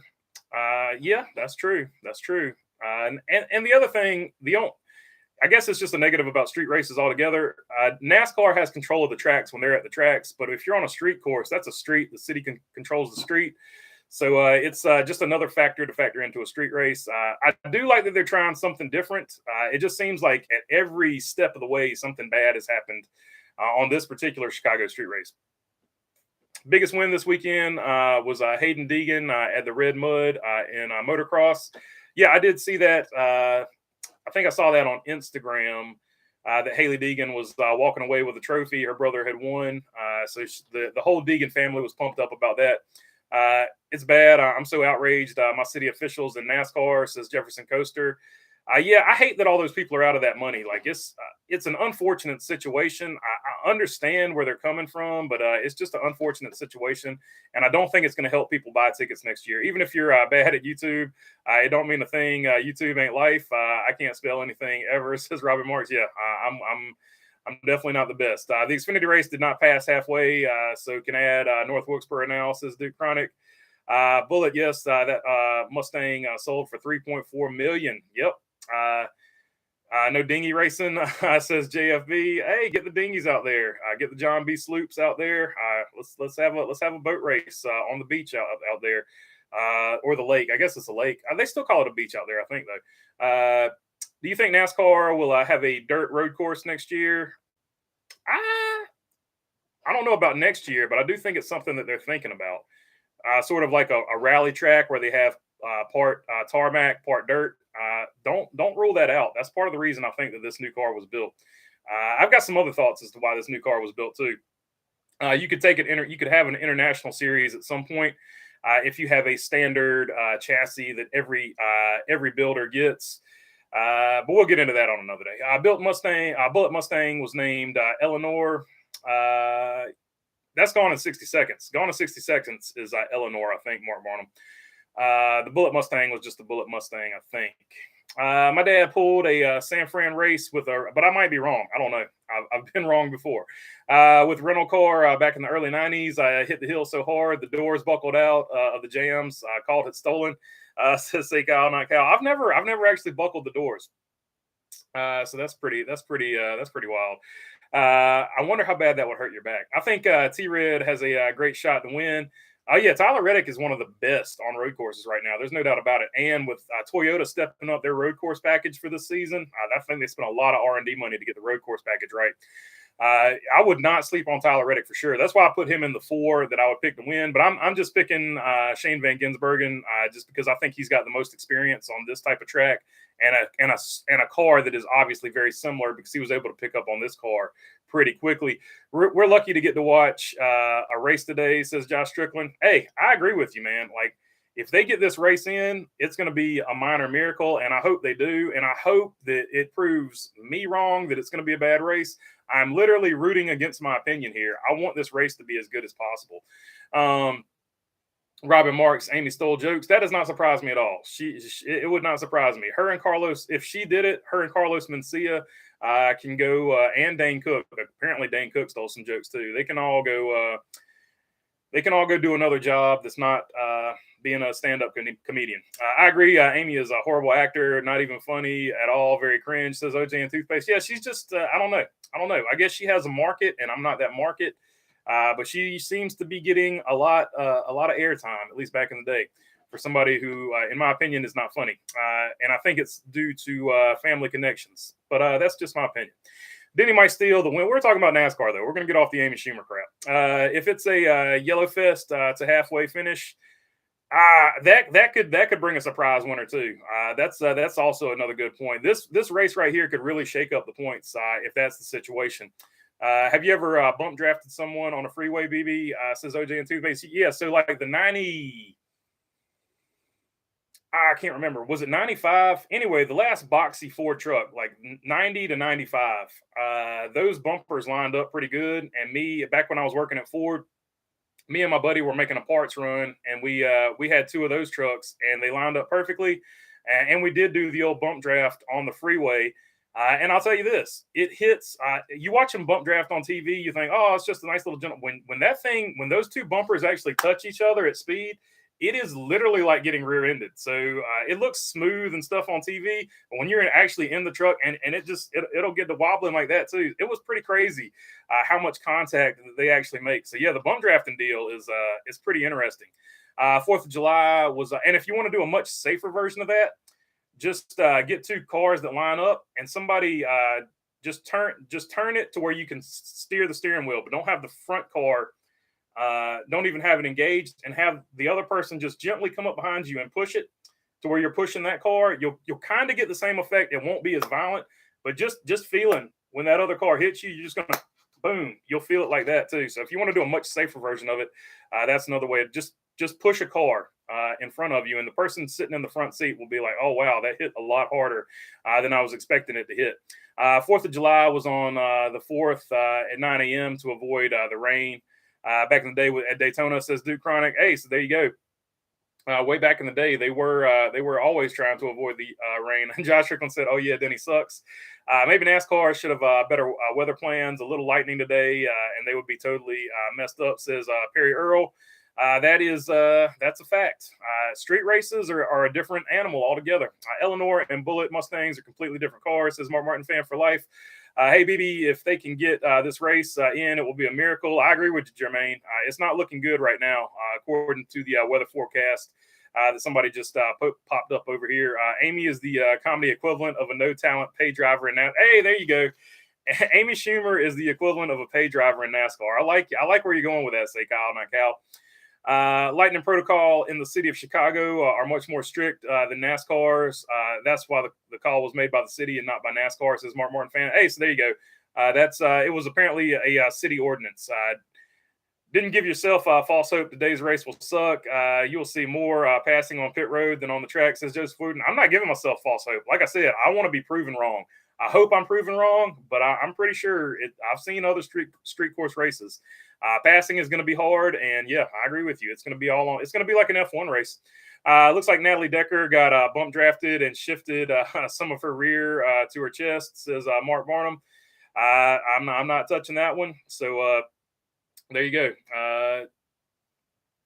Yeah, that's true. That's true. And the other thing, I guess it's just a negative about street races altogether. NASCAR has control of the tracks when they're at the tracks, but if you're on a street course, that's a street. The city controls the street. So it's just another factor to factor into a street race. I do like that they're trying something different. It just seems like at every step of the way, something bad has happened on this particular Chicago street race. Biggest win this weekend was Hayden Deegan at the Red Mud in motocross. Yeah, I did see that. I think I saw that on Instagram that Haley Deegan was walking away with a trophy. Her brother had won. So the whole Deegan family was pumped up about that. It's bad. I'm so outraged. My city officials in NASCAR, says Jefferson Coaster. Yeah, I hate that all those people are out of that money. Like it's an unfortunate situation. I understand where they're coming from, but it's just an unfortunate situation, and I don't think it's going to help people buy tickets next year. Even if you're bad at YouTube, it don't mean a thing. YouTube ain't life. I can't spell anything ever, says Robert Marks. Yeah, I'm definitely not the best. The Xfinity race did not pass halfway, so can add North Wilkesboro now, says Duke Chronic. Bullet, yes, that Mustang sold for $3.4 million. Yep. No dinghy racing, says JFB. Hey, get the dinghies out there. Get the John B. Sloops out there. Let's have a boat race on the beach out there, or the lake. I guess it's a lake. They still call it a beach out there, I think, though. Do you think NASCAR will have a dirt road course next year? I don't know about next year, but I do think it's something that they're thinking about. Sort of like a rally track where they have part tarmac, part dirt. Don't rule that out. That's part of the reason I think that this new car was built. I've got some other thoughts as to why this new car was built too. You could you could have an international series at some point if you have a standard chassis that every builder gets. But we'll get into that on another day. Bullet Mustang was named Eleanor. That's Gone in 60 Seconds. Gone in 60 Seconds is Eleanor, I think, Mark Barnum. The Bullet Mustang was just the Bullet Mustang, I think. My dad pulled a San Fran race but I might be wrong. I don't know. I've been wrong before. With a rental car back in the early 90s, I hit the hill so hard the doors buckled out of the jams. I called it stolen. Says say Kyle, not Kyle. I've never actually buckled the doors. So that's pretty wild. I wonder how bad that would hurt your back. I think T-Red has a great shot to win. Yeah, Tyler Reddick is one of the best on road courses right now. There's no doubt about it. And with Toyota stepping up their road course package for this season, I think they spent a lot of R&D money to get the road course package right. I would not sleep on Tyler Reddick for sure. That's why I put him in the 4 that I would pick to win. But I'm just picking Shane Van Gisbergen just because I think he's got the most experience on this type of track and a car that is obviously very similar because he was able to pick up on this car pretty quickly. We're lucky to get to watch a race today, says Josh Strickland. Hey, I agree with you, man. Like, if they get this race in, it's going to be a minor miracle, and I hope they do. And I hope that it proves me wrong, that it's going to be a bad race. I'm literally rooting against my opinion here. I want this race to be as good as possible. Robin Marks, Amy stole jokes. That does not surprise me at all. It would not surprise me. Her and Carlos, if she did it, her and Carlos Mencia can go, and Dane Cook. Apparently, Dane Cook stole some jokes too. They can all go. They can all go do another job that's not being a stand-up comedian. I agree. Amy is a horrible actor, not even funny at all, very cringe, says OJ and Toothpaste. Yeah, she's just, I don't know. I guess she has a market, and I'm not that market, but she seems to be getting a lot of airtime, at least back in the day, for somebody who, in my opinion, is not funny. And I think it's due to family connections, but that's just my opinion. Denny might steal the win. We're talking about NASCAR, though. We're going to get off the Amy Schumer crap. If it's a Yellow Fest to halfway finish, that could bring a surprise winner too. That's also another good point. This race right here could really shake up the points if that's the situation. Have you ever bump drafted someone on a freeway, BB? Says OJ and Toothpaste. Yeah, so like the 90. I can't remember. Was it 95? Anyway, the last boxy Ford truck, like 90 to 95, those bumpers lined up pretty good. And me, back when I was working at Ford, me and my buddy were making a parts run, and we had 2 of those trucks, and they lined up perfectly. And we did do the old bump draft on the freeway. And I'll tell you this, it hits. You watch them bump draft on TV, you think, oh, it's just a nice little jump. When those 2 bumpers actually touch each other at speed, it is literally like getting rear-ended. So it looks smooth and stuff on TV, but when you're actually in the truck and it'll get to wobbling like that too. It was pretty crazy how much contact they actually make. So yeah, the bump drafting deal is pretty interesting. 4th of July was, and if you want to do a much safer version of that, just get 2 cars that line up and somebody just turn it to where you can steer the steering wheel, but don't have the front car. Don't even have it engaged, and have the other person just gently come up behind you and push it to where you're pushing that car. You'll kind of get the same effect. It won't be as violent, but just feeling when that other car hits you, you're just gonna boom. You'll feel it like that too. So if you want to do a much safer version of it, that's another way. Just push a car in front of you, and the person sitting in the front seat will be like, "Oh wow, that hit a lot harder than I was expecting it to hit." 4th of July was on the 4th at 9 a.m. to avoid the rain. Back in the day at Daytona, says Duke Chronic. Hey, so there you go. Way back in the day, they were always trying to avoid the rain. And Josh Strickland said, "Oh yeah, Denny sucks." Maybe NASCAR should have better weather plans. A little lightning today, and they would be totally messed up. Says Perry Earl. That's a fact. Street races are a different animal altogether. Eleanor and Bullet Mustangs are completely different cars. Says Mark Martin fan for life. Hey, BB, if they can get this race in, it will be a miracle. I agree with you, Jermaine. It's not looking good right now, according to the weather forecast that somebody just popped up over here. Amy is the comedy equivalent of a no-talent pay driver in NASCAR. Hey, there you go. Amy Schumer is the equivalent of a pay driver in NASCAR. I like where you're going with that, say Kyle, not Cal. Lightning protocol in the city of Chicago are much more strict than NASCAR's. That's why the call was made by the city and not by NASCAR, says Mark Martin fan. Hey, so there you go. It was apparently a city ordinance. Didn't give yourself false hope. Today's race will suck. You'll see more passing on pit road than on the track, says Joseph Wooten. I'm not giving myself false hope. Like I said, I want to be proven wrong. I hope I'm proven wrong, but I'm pretty sure I've seen other street course races. Passing is going to be hard, and yeah, I agree with you. It's going to be all on. It's going to be like an F1 race. Looks like Natalie Decker got bump drafted and shifted some of her rear to her chest, says Mark Barnum. I'm not touching that one. So there you go.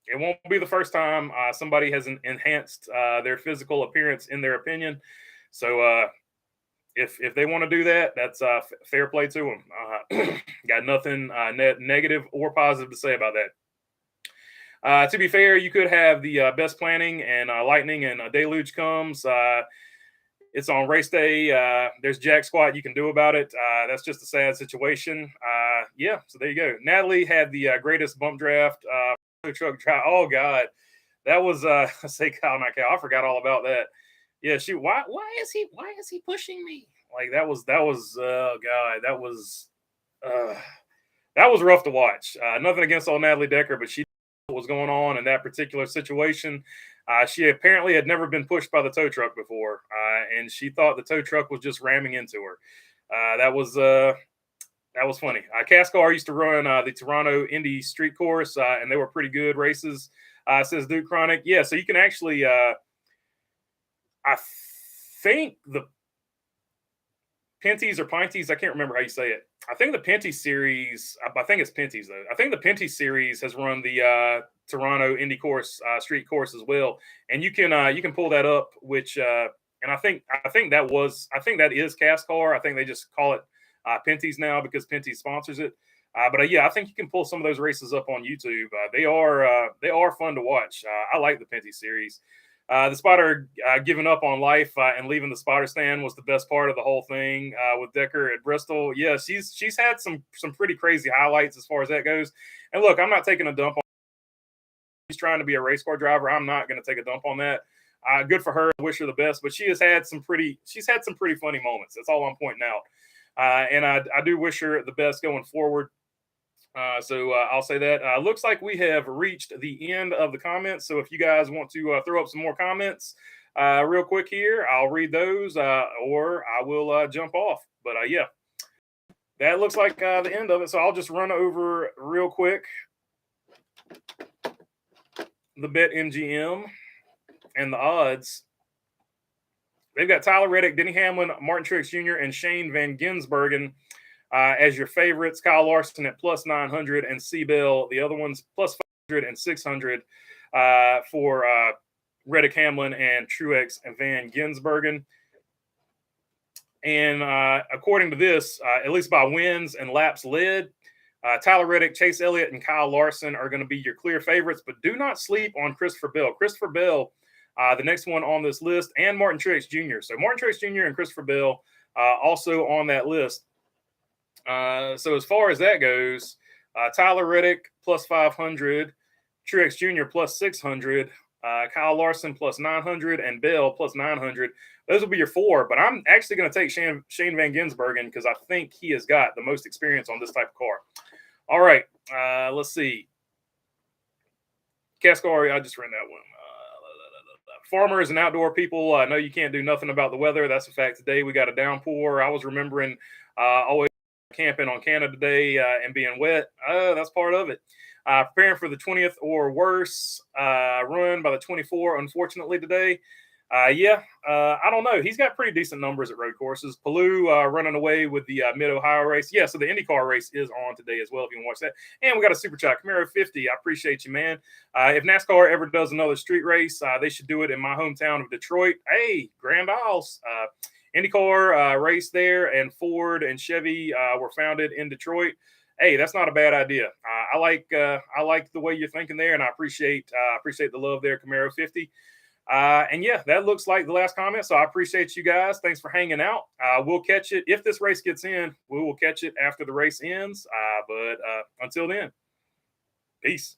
It won't be the first time somebody has enhanced their physical appearance in their opinion. So if they want to do that, that's fair play to them. Got nothing negative or positive to say about that. To be fair, you could have the best planning and lightning and a deluge comes. it's on race day. There's jack squat you can do about it. That's just a sad situation. Yeah, so there you go. Natalie had the greatest bump draft truck drive. Oh God, that was say Kyle, not Kyle. I forgot all about that. Yeah, she. Why is he pushing me? Like that was. Oh God, uh, that was rough to watch. Nothing against old Natalie Decker, but she knew what was going on in that particular situation. She apparently had never been pushed by the tow truck before, and she thought the tow truck was just ramming into her. That was funny. Cascar used to run the Toronto Indy Street Course, and they were pretty good races. Says Duke Chronic. Yeah, so you can actually, I think the Pinties or Pinties, I can't remember how you say it. I think the Pinty series, I think it's Pinties though. I think the Pinty series has run the Toronto Indy Course Street Course as well, and you can pull that up. Which and I think that is Cascar. I think they just call it Pinty's now because Pinty sponsors it. But yeah, I think you can pull some of those races up on YouTube. They are fun to watch. I like the Pinty series. The spotter giving up on life and leaving the spotter stand was the best part of the whole thing with Decker at Bristol. Yeah, she's had some pretty crazy highlights as far as that goes. And look, I'm not taking a dump on. She's trying to be a race car driver. I'm not going to take a dump on that. Good for her. I wish her the best. But she's had some pretty funny moments. That's all I'm pointing out. And I do wish her the best going forward. So I'll say that. Looks like we have reached the end of the comments. So if you guys want to throw up some more comments real quick here, I'll read those or I will jump off. But yeah, that looks like the end of it. So I'll just run over real quick the BetMGM and the odds. They've got Tyler Reddick, Denny Hamlin, Martin Truex Jr., and Shane Van Gisbergen as your favorites. Kyle Larson at plus 900 and Seabell, the other ones plus 500 and 600 for Reddick, Hamlin, and Truex and Van Gisbergen. And according to this, at least by wins and laps led, Tyler Reddick, Chase Elliott, and Kyle Larson are going to be your clear favorites, but do not sleep on Christopher Bell. Christopher Bell, the next one on this list, and Martin Truex Jr. So Martin Truex Jr. and Christopher Bell also on that list. So as far as that goes, Tyler Reddick plus 500, Truex Jr. plus 600, Kyle Larson plus 900, and Bell plus 900. Those will be your four, but I'm actually going to take Shane Van Gisbergen because I think he has got the most experience on this type of car. All right, let's see. Cascar, I just ran that one. Farmers and outdoor people, I know you can't do nothing about the weather. That's a fact. Today we got a downpour. I was remembering always camping on Canada Day and being wet. That's part of it. Preparing for the 20th or worse run by the 24, unfortunately, today. I don't know. He's got pretty decent numbers at road courses. Palou running away with the Mid-Ohio race. Yeah, so the IndyCar race is on today as well, if you want to watch that. And we got a super chat, Camaro 50. I appreciate you, man. If NASCAR ever does another street race, they should do it in my hometown of Detroit. Hey, Grand Isles. IndyCar race there, and Ford and Chevy were founded in Detroit. Hey, that's not a bad idea. I like the way you're thinking there, and I appreciate the love there, Camaro 50. And yeah, that looks like the last comment. So I appreciate you guys. Thanks for hanging out. We'll catch it. If this race gets in, we will catch it after the race ends. But until then, peace.